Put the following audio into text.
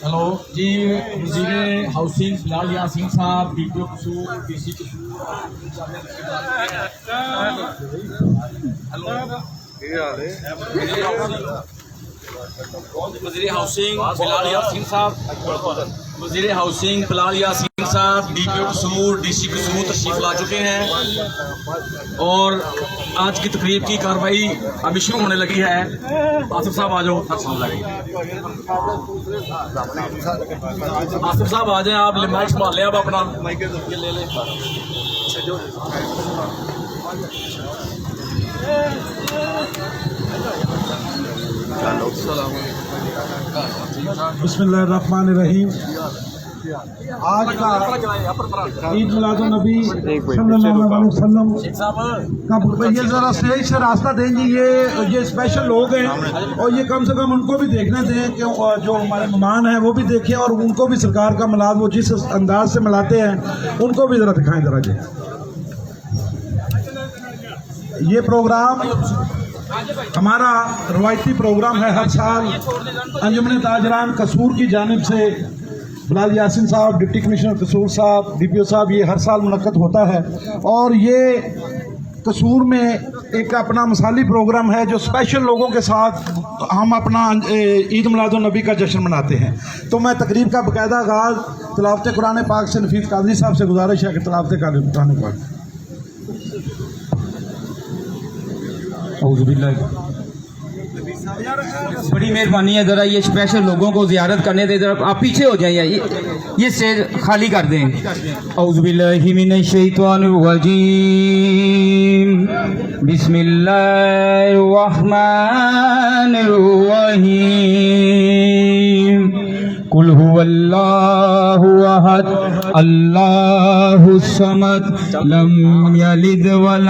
Hello जी, वज़ीर housing Bilal Yasin साहब, DPO कसूर, डीसी कसूर। वज़ीर हाउसिंग बिलाल यासीन साहब, वज़ीर हाउसिंग बिलाल यासीन साहब, डीपीओ कसूर, डीसी कसूर तशरीफ ला चुके हैं और आज की तकरीब की कार्रवाई अभी शुरू होने लगी है। आसिफ साहब आ जाओ। आसिफ साहब आ जाए, आप माइक संभाल लें, आप अपना ये ले लें। बिस्मिल्लाहिर्रहमानिर्रहीम। आज का ईद मिलादुन्नबी सल्लल्लाहु अलैहि वसल्लम का ये जरा स्टेज से रास्ता देंगे। ये स्पेशल लोग हैं और ये कम से कम उनको भी देखने दें कि जो हमारे मेहमान हैं वो भी देखें और उनको भी सरकार का मिलाद वो जिस अंदाज से मिलाते हैं उनको भी जरा दिखाएं। जरा जी ये प्रोग्राम हमारा रवायती प्रोग्राम है। हर साल अंजुमन ताजरान कसूर की जानिब से बिलाल यासीन साहब, डिप्टी कमिश्नर कसूर साहब, डीपीओ साहब, ये हर साल मुनक्कद होता है और ये कसूर में एक अपना मिसाली प्रोग्राम है जो स्पेशल लोगों के साथ हम अपना ईद मिलादुन्नबी का जश्न मनाते हैं। तो मैं तकरीब का बाकायदा आगाज़ तिलावत कुरान पाक से नफीस कादरी साहब से गुजारिश है कि तिलावत कुरान पाक। बड़ी मेहरबानी है, ज़रा ये स्पेशल लोगों को ज़ियारत करने दें। ज़रा आप पीछे हो जाइए, ये स्टेज खाली कर दें। औज़ुबिल्लाहि मिनश्शैतानिर्रजीम, बिस्मिल्लाहिर्रहमानिर्रहीम, कुल हुवल्लाहु अहद, अल्लाहुस समद, लम यलिद वलम